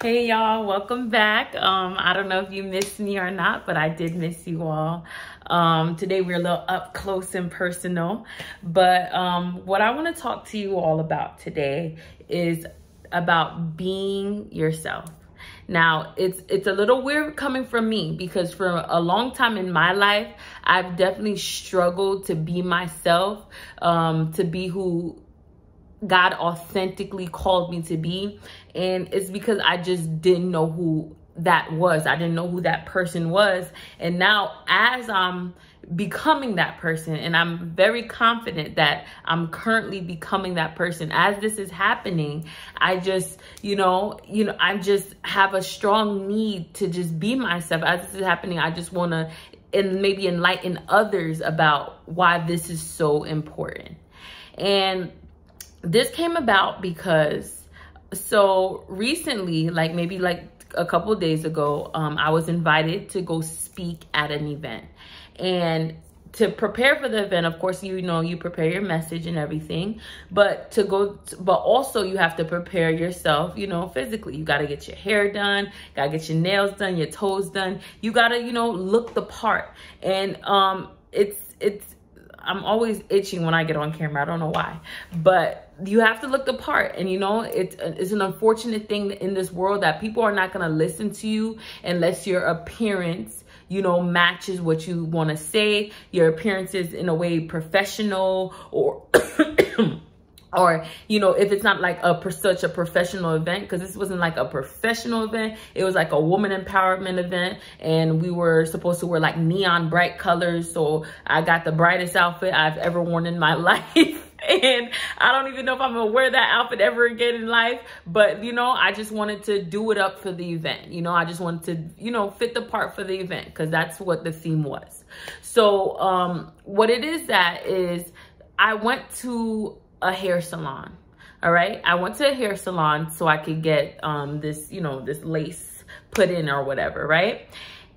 Hey y'all, welcome back. I don't know if you missed me or not, but I did miss you all. Today we're a little up close and personal, but what I want to talk to you all about today is about being yourself. Now, it's a little weird coming from me because for a long time in my life, I've definitely struggled to be myself, to be who God authentically called me to be. And it's because I just didn't know who that was. I didn't know who that person was. And now as I'm becoming that person, and I'm very confident that I'm currently becoming that person, as this is happening, I just, I just have a strong need to just be myself. As this is happening, I just want to maybe enlighten others about why this is so important. And this came about because, so recently, maybe a couple of days ago, I was invited to go speak at an event. And to prepare for the event, of course, you prepare your message and everything, but also you have to prepare yourself, physically. You got to get your hair done, got to get your nails done, your toes done. You got to, look the part. And I'm always itching when I get on camera. I don't know why, but you have to look the part. And it's an unfortunate thing in this world that people are not going to listen to you unless your appearance, matches what you want to say. Your appearance is in a way professional, or or if it's not like such a professional event, because this wasn't like a professional event. It was like a woman empowerment event, and we were supposed to wear like neon bright colors. So I got the brightest outfit I've ever worn in my life. And I don't even know if I'm gonna wear that outfit ever again in life, but I just wanted to do it up for the event. I just wanted to fit the part for the event, because that's what the theme was. So what it is I went to a hair salon. All right, I went to a hair salon so I could get this this lace put in or whatever, right?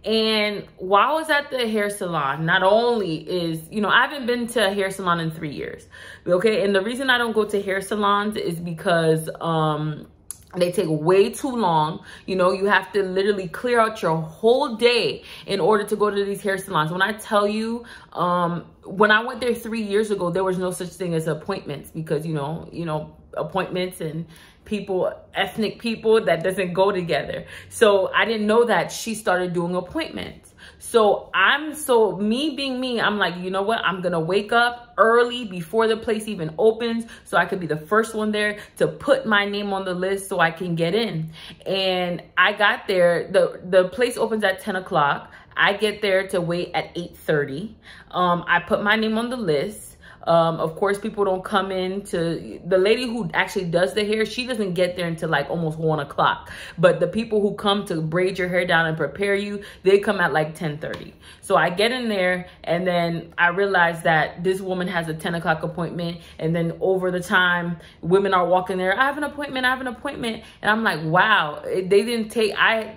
And while I was at the hair salon, not only is, I haven't been to a hair salon in 3 years, okay? And the reason I don't go to hair salons is because they take way too long. You have to literally clear out your whole day in order to go to these hair salons. When I tell you, when I went there 3 years ago, there was no such thing as appointments, because, appointments and ethnic people, that doesn't go together. So I didn't know that she started doing appointments. So me being me, I'm like, you know what? I'm going to wake up early before the place even opens so I could be the first one there to put my name on the list so I can get in. And I got there, the place opens at 10 o'clock. I get there to wait at 8:30. I put my name on the list. Of course, people don't come in to, the lady who actually does the hair, she doesn't get there until like almost 1 o'clock. But the people who come to braid your hair down and prepare you, they come at like 10:30. So I get in there, and then I realize that this woman has a 10 o'clock appointment. And then over the time, women are walking there, I have an appointment, I have an appointment. And I'm like, wow, they didn't take, I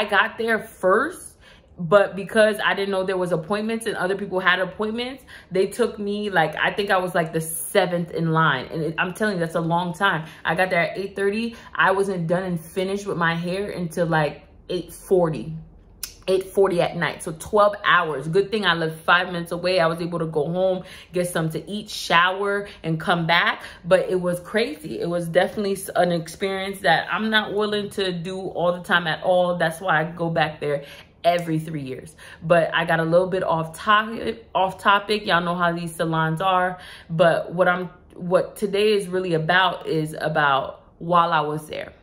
got there first. But because I didn't know there was appointments and other people had appointments, they took me, I think I was like the 7th in line. And I'm telling you, that's a long time. I got there at 8:30. I wasn't done and finished with my hair until like 8:40 at night. So 12 hours. Good thing I lived 5 minutes away. I was able to go home, get something to eat, shower, and come back. But it was crazy. It was definitely an experience that I'm not willing to do all the time at all. That's why I go back there every 3 years. But I got a little bit off topic. Y'all know how these salons are. But what today is really about is about while I was there.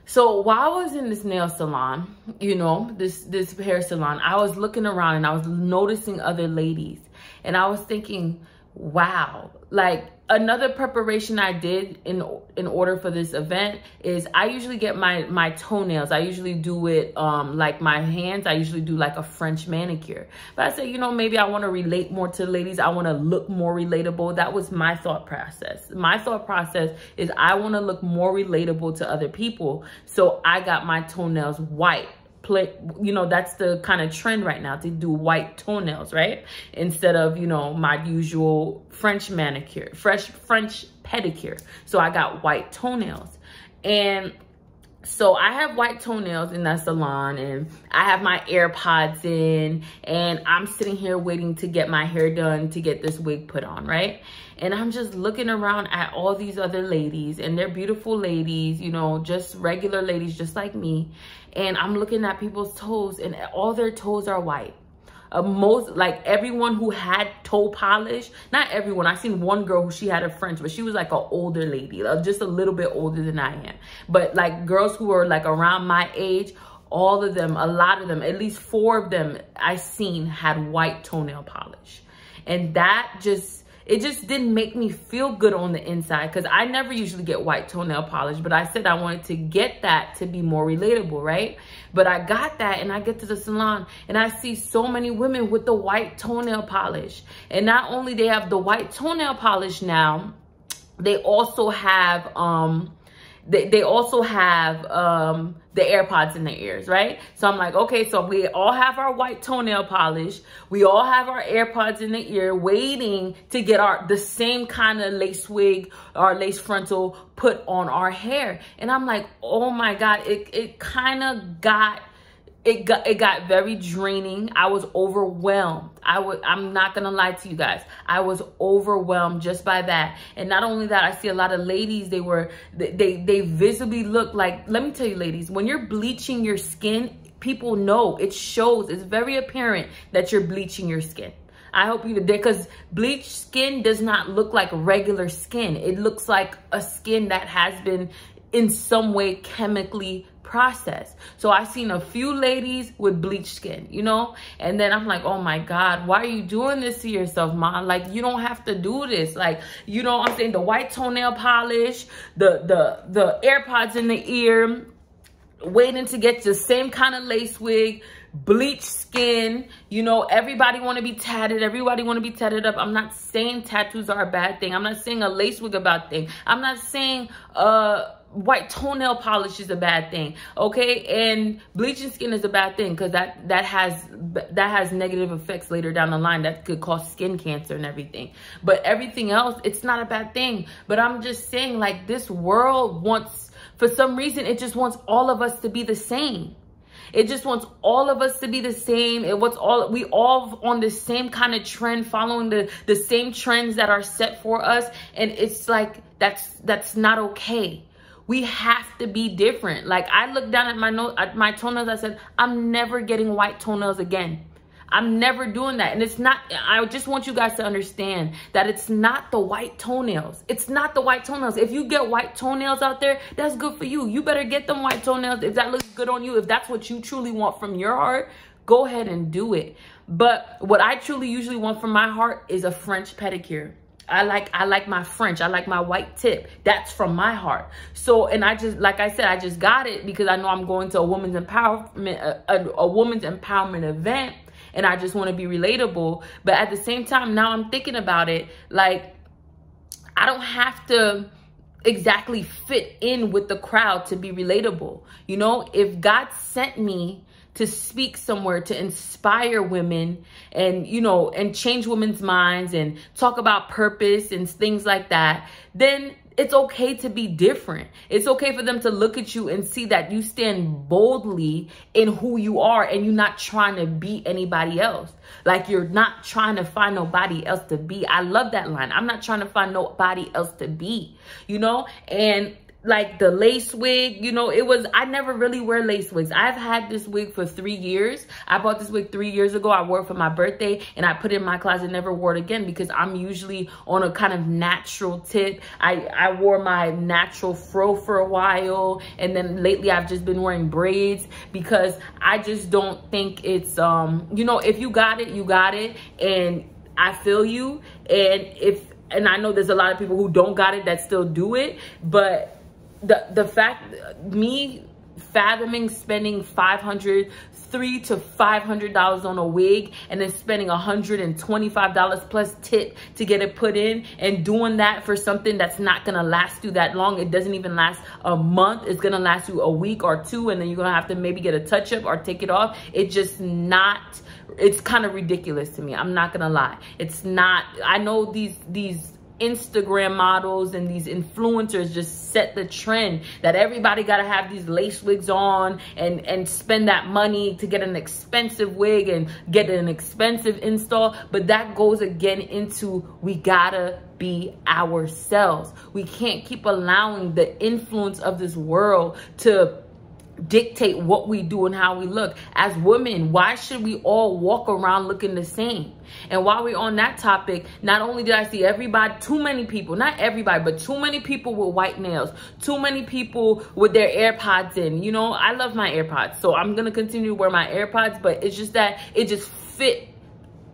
So while I was in this nail salon, this hair salon, I was looking around and I was noticing other ladies, and I was thinking, wow, another preparation I did in order for this event is I usually get my toenails. I usually do it like my hands. I usually do like a French manicure. But I said, maybe I want to relate more to ladies. I want to look more relatable. That was my thought process. My thought process is I want to look more relatable to other people. So I got my toenails white. That's the kind of trend right now, to do white toenails, right? Instead of, my usual French manicure, French pedicure. So I got white toenails. And So I have white toenails in that salon, and I have my AirPods in, and I'm sitting here waiting to get my hair done to get this wig put on, right? And I'm just looking around at all these other ladies, and they're beautiful ladies, you know, just regular ladies just like me. And I'm looking at people's toes, and all their toes are white. Most, like, everyone who had toe polish, not everyone, I seen one girl who she had a French, but she was like an older lady, just a little bit older than I am. But like girls who were like around my age, all of them, a lot of them, at least 4 of them I seen had white toenail polish. And that just, it just didn't make me feel good on the inside, because I never usually get white toenail polish, but I said I wanted to get that to be more relatable, right? But I got that, and I get to the salon, and I see so many women with the white toenail polish. And not only they have the white toenail polish now, they also have the AirPods in their ears, right? So I'm like, okay, so we all have our white toenail polish. We all have our AirPods in the ear, waiting to get the same kind of lace wig or lace frontal put on our hair. And I'm like, oh my God, it kind of got, it got very draining. I was overwhelmed. I'm not gonna lie to you guys. I was overwhelmed just by that. And not only that, I see a lot of ladies, they visibly look like, let me tell you ladies, when you're bleaching your skin, people know, it shows, it's very apparent that you're bleaching your skin. I hope you, because bleached skin does not look like regular skin. It looks like a skin that has been in some way chemically processed. So I seen a few ladies with bleached skin, you know, and then I'm like, oh my God, why are you doing this to yourself, Mom? Like, you don't have to do this. Like, you know what I'm saying? The white toenail polish, the AirPods in the ear, waiting to get the same kind of lace wig, bleached skin, you know, everybody want to be tatted, everybody want to be tatted up. I'm not saying tattoos are a bad thing. I'm not saying a lace wig a bad thing. I'm not saying white toenail polish is a bad thing, okay? And bleaching skin is a bad thing, because that has negative effects later down the line that could cause skin cancer and everything. But everything else, it's not a bad thing. But I'm just saying, like, this world wants, for some reason, it just wants all of us to be the same. It just wants all of us to be the same. It wants we all on the same kind of trend, following the same trends that are set for us. And it's like, that's not okay. We have to be different. Like, I looked down at my toenails. I said, I'm never getting white toenails again. I'm never doing that. And it's not, I just want you guys to understand that it's not the white toenails. It's not the white toenails. If you get white toenails out there, that's good for you. You better get them white toenails if that looks good on you. If that's what you truly want from your heart, go ahead and do it. But what I truly usually want from my heart is a French pedicure. I like my French. I like my white tip. That's from my heart. So, and I just, like I said, I just got it because I know I'm going to a women's empowerment, a women's empowerment event, and I just want to be relatable. But at the same time, now I'm thinking about it, like, I don't have to exactly fit in with the crowd to be relatable. You know, if God sent me to speak somewhere, to inspire women and, you know, and change women's minds and talk about purpose and things like that, then it's okay to be different. It's okay for them to look at you and see that you stand boldly in who you are and you're not trying to be anybody else. Like, you're not trying to find nobody else to be. I love that line. I'm not trying to find nobody else to be, you know? And like the lace wig, you know, I never really wear lace wigs. I've had this wig for 3 years. I bought this wig 3 years ago. I wore it for my birthday and I put it in my closet, never wore it again because I'm usually on a kind of natural tip. I wore my natural fro for a while, and then lately I've just been wearing braids because I just don't think it's, you know, if you got it, you got it. And I feel you. And I know there's a lot of people who don't got it that still do it, but the fact, me fathoming spending $300 to $500 on a wig and then spending $125 plus tip to get it put in, and doing that for something that's not gonna last you that long. It doesn't even last a month. It's gonna last you a week or two, and then you're gonna have to maybe get a touch up or take it off. It's kind of ridiculous to me. I'm not gonna lie. It's not. I know these Instagram models and these influencers just set the trend that everybody got to have these lace wigs on and spend that money to get an expensive wig and get an expensive install. But that goes again into, we gotta be ourselves. We can't keep allowing the influence of this world to dictate what we do and how we look. As women, why should we all walk around looking the same? And while we're on that topic, not only did I see too many people, not everybody, but too many people with white nails, too many people with their AirPods in. You know, I love my AirPods, so I'm gonna continue to wear my AirPods, but it's just that it just fit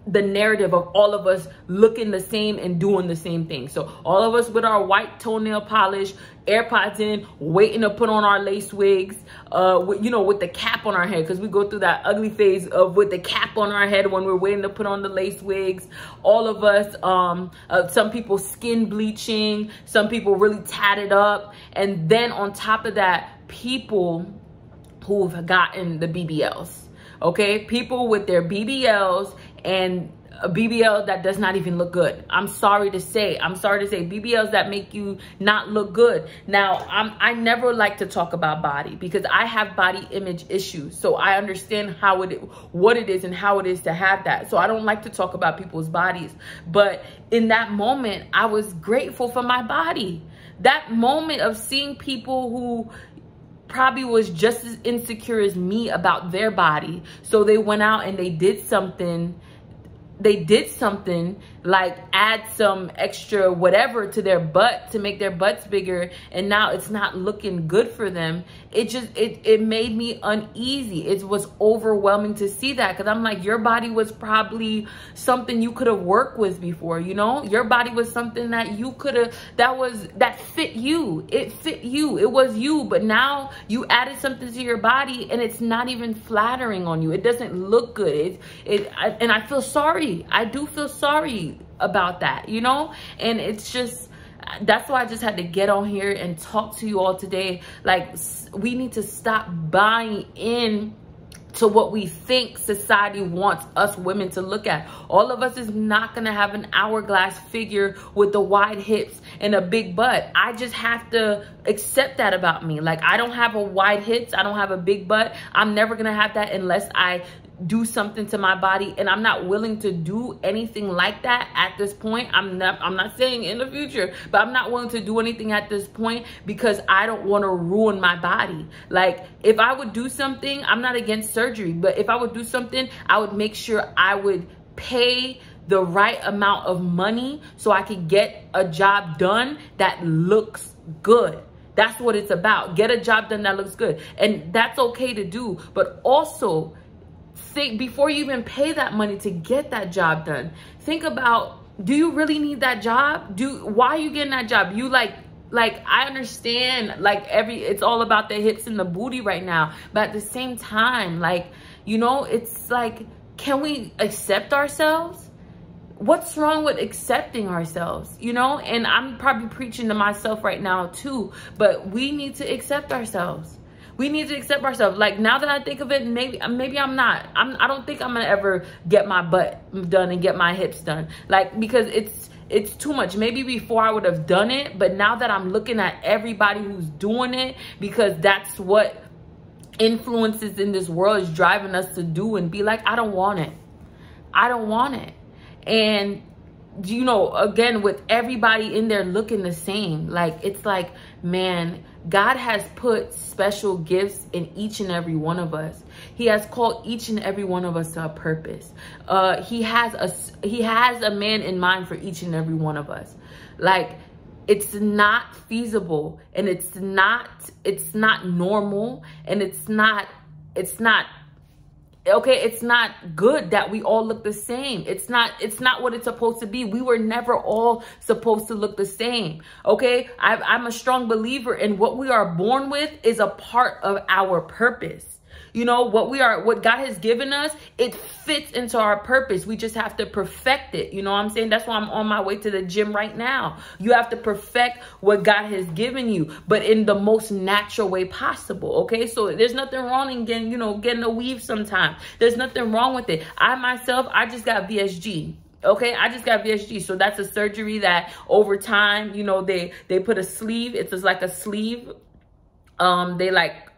the narrative of all of us looking the same and doing the same thing. So all of us with our white toenail polish, AirPods in, waiting to put on our lace wigs, with the cap on our head, because we go through that ugly phase of with the cap on our head when we're waiting to put on the lace wigs. All of us, some people skin bleaching, some people really tatted up, and then on top of that, people who've gotten the BBLs. Okay, people with their BBLs and a BBL that does not even look good. I'm sorry to say BBLs that make you not look good. Now, I never like to talk about body because I have body image issues. So I understand what it is and how it is to have that. So I don't like to talk about people's bodies. But in that moment, I was grateful for my body. That moment of seeing people who probably was just as insecure as me about their body, so they went out and they did something like add some extra whatever to their butt to make their butts bigger, and now it's not looking good for them. It made me uneasy. It was overwhelming to see that, because I'm like, your body was probably something you could have worked with before, you know? Your body was something that you could have, that fit you. It fit you. It was you, but now you added something to your body and it's not even flattering on you. It doesn't look good. And I feel sorry. I do feel sorry about that, you know? And it's just, that's why I just had to get on here and talk to you all today. Like, we need to stop buying in to what we think society wants us women to look at. All of us is not gonna have an hourglass figure with the wide hips and a big butt. I just have to accept that about me. Like, I don't have a wide hips, I don't have a big butt. I'm never gonna have that unless I do something to my body, and I'm not willing to do anything like that at this point. I'm not saying in the future, but I'm not willing to do anything at this point because I don't want to ruin my body. Like, if I would do something, I'm not against surgery, but if I would do something, I would make sure I would pay the right amount of money so I could get a job done that looks good. That's what it's about. Get a job done that looks good. And that's okay to do, but also think before you even pay that money to get that job done. Think about, do you really need that job? Why are you getting that job? You like I understand, like, it's all about the hips and the booty right now, but at the same time, like, you know, it's like, can we accept ourselves? What's wrong with accepting ourselves, you know? And I'm probably preaching to myself right now too, but we need to accept ourselves. We need to accept ourselves. Like, now that I think of it, maybe I'm not. I don't think I'm gonna ever get my butt done and get my hips done. Like, because it's too much. Maybe before I would have done it, but now that I'm looking at everybody who's doing it, because that's what influences in this world is driving us to do, and be like, I don't want it. I don't want it. And, you know, again, with everybody in there looking the same, like, it's like, man, God has put special gifts in each and every one of us. He has called each and every one of us to a purpose. He has a man in mind for each and every one of us. Like, it's not feasible, and it's not normal, and it's not okay, it's not good that we all look the same. It's not what it's supposed to be. We were never all supposed to look the same. Okay, I'm a strong believer in what we are born with is a part of our purpose. You know, what God has given us, it fits into our purpose. We just have to perfect it. You know what I'm saying? That's why I'm on my way to the gym right now. You have to perfect what God has given you, but in the most natural way possible. Okay, so there's nothing wrong in getting a weave sometimes. There's nothing wrong with it. I myself, I just got VSG. Okay, I just got VSG. So that's a surgery that over time, you know, they put a sleeve. It's just like a sleeve. They like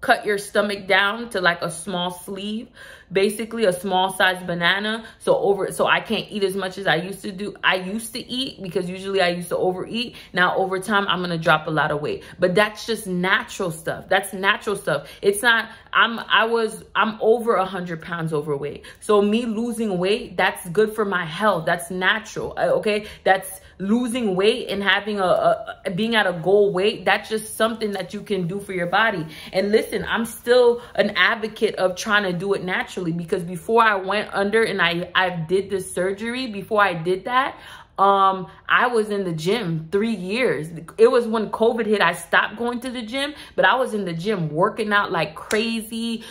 cut your stomach down to like a small sleeve, basically a small size banana. So I can't eat as much as I used to do. I used to eat because usually I used to overeat. Now over time, I'm going to drop a lot of weight, but that's just natural stuff. That's natural stuff. It's not, I'm over 100 pounds overweight. So me losing weight, that's good for my health. That's natural. Okay. That's losing weight and having being at a goal weight. That's just something that you can do for your body. And listen, I'm still an advocate of trying to do it naturally, because before I went under and I did this surgery, before I did that, I was in the gym 3 years. It was when COVID hit, I stopped going to the gym, but I was in the gym working out like crazy,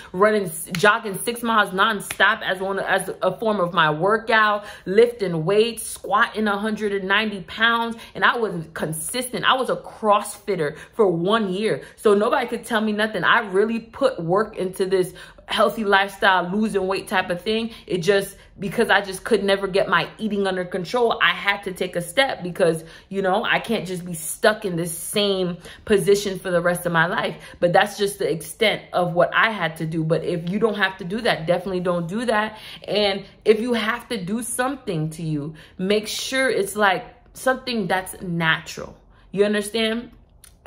jogging 6 miles nonstop as a form of my workout, lifting weights, squatting 190 pounds. And I was consistent. I was a CrossFitter for 1 year. So nobody could tell me nothing. I really put work into this healthy lifestyle, losing weight type of thing. It just, because I just could never get my eating under control, I had to take a step, because, you know, I can't just be stuck in this same position for the rest of my life. But that's just the extent of what I had to do. But if you don't have to do that, definitely don't do that. And if you have to do something to you, make sure it's like something that's natural. You understand?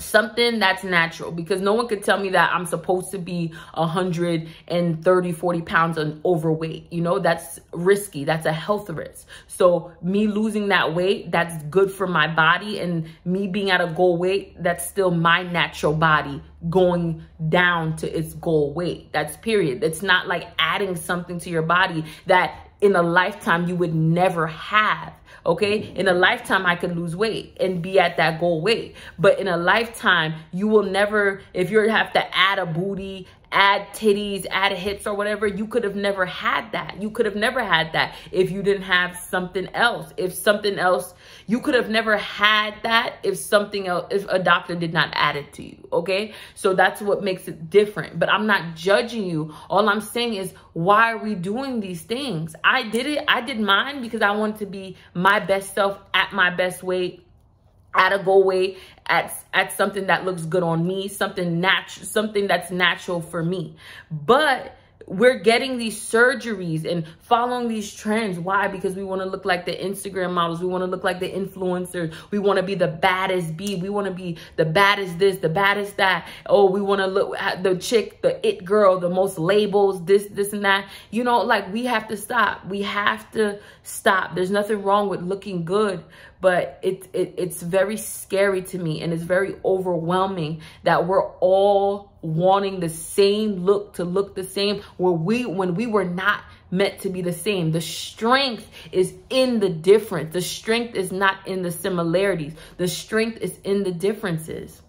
Something that's natural, because no one could tell me that I'm supposed to be 130, 40 pounds overweight. You know, that's risky. That's a health risk. So me losing that weight, that's good for my body, and me being at a goal weight, that's still my natural body going down to its goal weight. That's period. It's not like adding something to your body that in a lifetime you would never have. Okay, in a lifetime, I could lose weight and be at that goal weight. But in a lifetime, you will never, if you have to add a booty, add titties, add hips or whatever, you could have never had that. You could have never had that if you didn't have something else. If something else, you could have never had that if something else, if a doctor did not add it to you. Okay, so that's what makes it different. But I'm not judging you. All I'm saying is, why are we doing these things? I did it. I did mine because I wanted to be my best self at my best weight, at a goal weight, at something that looks good on me, something that's natural for me. But we're getting these surgeries and following these trends. Why? Because we want to look like the Instagram models. We want to look like the influencers. We want to be the baddest bee. We want to be the baddest this, the baddest that. Oh, we want to look at the chick, the it girl, the most labels, this and that. You know, like, we have to stop. We have to stop. There's nothing wrong with looking good, but it's very scary to me, and it's very overwhelming that we're all wanting the same look, to look the same, when we were not meant to be the same. The strength is in the difference. The strength is not in the similarities. The strength is in the differences.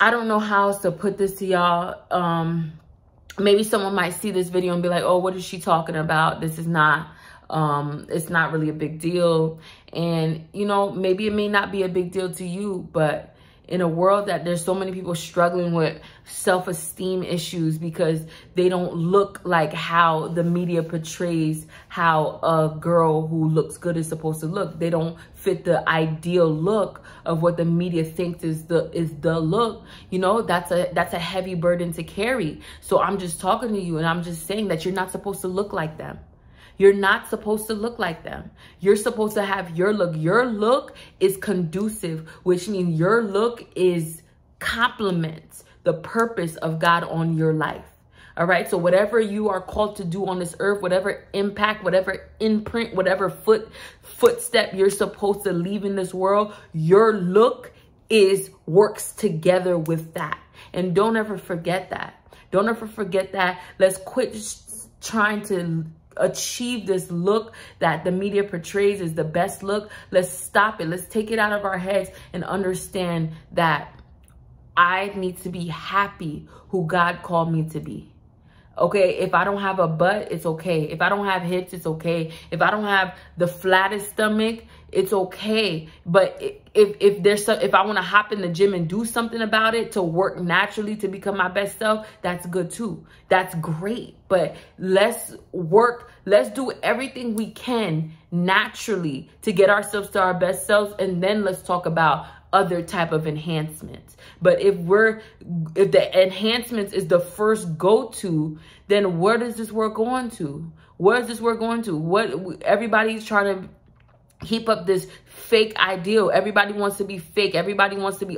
I don't know how else to put this to y'all. Maybe someone might see this video and be like, oh, what is she talking about? This is not, it's not really a big deal. And, you know, maybe it may not be a big deal to you, but in a world that there's so many people struggling with self-esteem issues because they don't look like how the media portrays how a girl who looks good is supposed to look. They don't fit the ideal look of what the media thinks is the look. You know, that's a heavy burden to carry. So I'm just talking to you, and I'm just saying that you're not supposed to look like them. You're not supposed to look like them. You're supposed to have your look. Your look is conducive, which means your look is complements the purpose of God on your life. All right. So whatever you are called to do on this earth, whatever impact, whatever imprint, whatever footstep you're supposed to leave in this world, your look works together with that. And don't ever forget that. Don't ever forget that. Let's quit trying to achieve this look that the media portrays as the best look. Let's stop it. Let's take it out of our heads and understand that I need to be happy who God called me to be. Okay, if I don't have a butt, it's okay. If I don't have hips, it's okay. If I don't have the flattest stomach, It's okay. But if I want to hop in the gym and do something about it to work naturally to become my best self, that's good too. That's great. But let's do everything we can naturally to get ourselves to our best selves, and then let's talk about other type of enhancements. But if the enhancements is the first go-to, then where does this work going to? Where is this work going to? Everybody's trying to keep up this fake ideal. Everybody wants to be fake. Everybody wants to be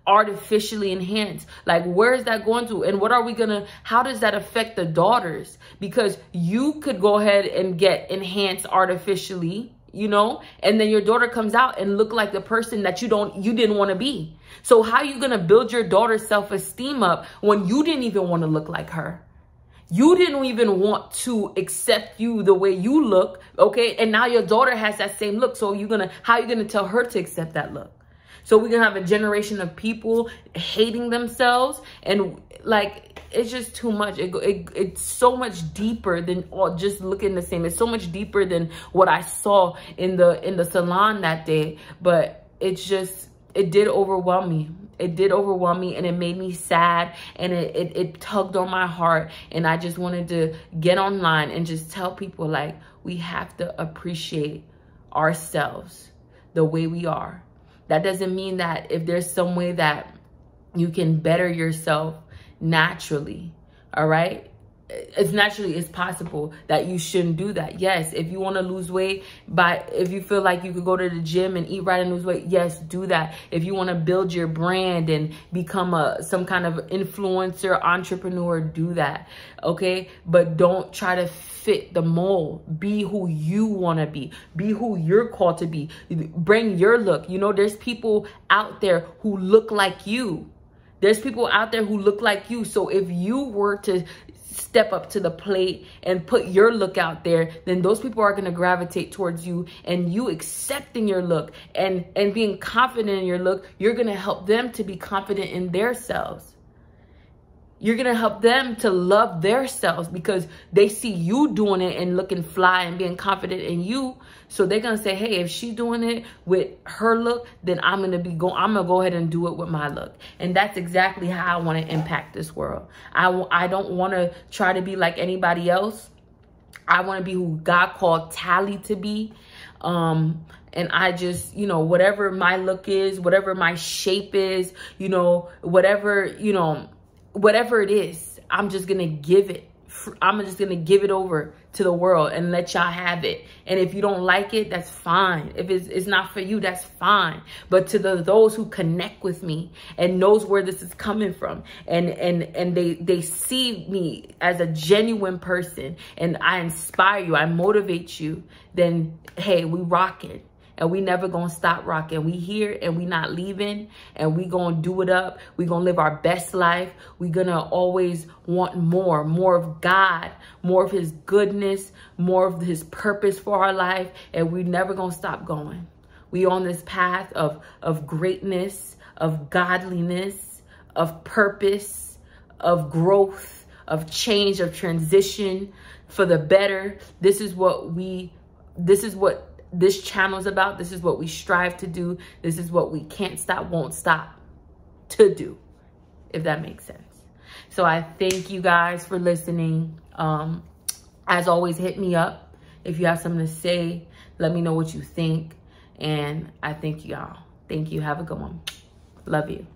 artificially enhanced. Like, where is that going to? And how does that affect the daughters? Because you could go ahead and get enhanced artificially, you know, and then your daughter comes out and look like the person that you didn't want to be. So how are you going to build your daughter's self-esteem up when you didn't even want to look like her? You didn't even want to accept you the way you look, okay? And now your daughter has that same look. So how are you going to tell her to accept that look? So we're going to have a generation of people hating themselves, and like, it's just too much. It's so much deeper than just looking the same. It's so much deeper than what I saw in the salon that day. But it did overwhelm me. It did overwhelm me, and it made me sad, and it tugged on my heart. And I just wanted to get online and just tell people, like, we have to appreciate ourselves the way we are. That doesn't mean that if there's some way that you can better yourself naturally, all right? It's possible that you shouldn't do that. Yes, if you want to lose weight, if you feel like you could go to the gym and eat right and lose weight, yes, do that. If you want to build your brand and become some kind of influencer, entrepreneur, do that, okay? But don't try to fit the mold. Be who you want to be. Be who you're called to be. Bring your look. You know, there's people out there who look like you. There's people out there who look like you. So if you were to step up to the plate and put your look out there, then those people are going to gravitate towards you, and you accepting your look and being confident in your look, you're going to help them to be confident in their selves. You're going to help them to love their selves because they see you doing it and looking fly and being confident in you. So they're going to say, hey, if she's doing it with her look, then I'm going to go ahead and do it with my look. And that's exactly how I want to impact this world. I don't want to try to be like anybody else. I want to be who God called Tally to be. And I just, you know, whatever my look is, whatever my shape is, you know, whatever it is, I'm just going to give it. I'm just going to give it over to the world and let y'all have it. And if you don't like it, that's fine. If it's not for you, that's fine. But to those who connect with me and knows where this is coming from, and they see me as a genuine person, and I inspire you, I motivate you, then hey, we rock it. And we never gonna stop rocking. We here and we not leaving, and we gonna do it up. We gonna live our best life. We gonna always want more of God, more of his goodness, more of his purpose for our life. And we never gonna stop going. We on this path of greatness, of godliness, of purpose, of growth, of change, of transition for the better. This is what this channel is about. This is what we strive to do. This is what we can't stop, won't stop to do, if that makes sense. So I thank you guys for listening. As always, hit me up if you have something to say. Let me know what you think. And I thank y'all. Thank you. Have a good one. Love you.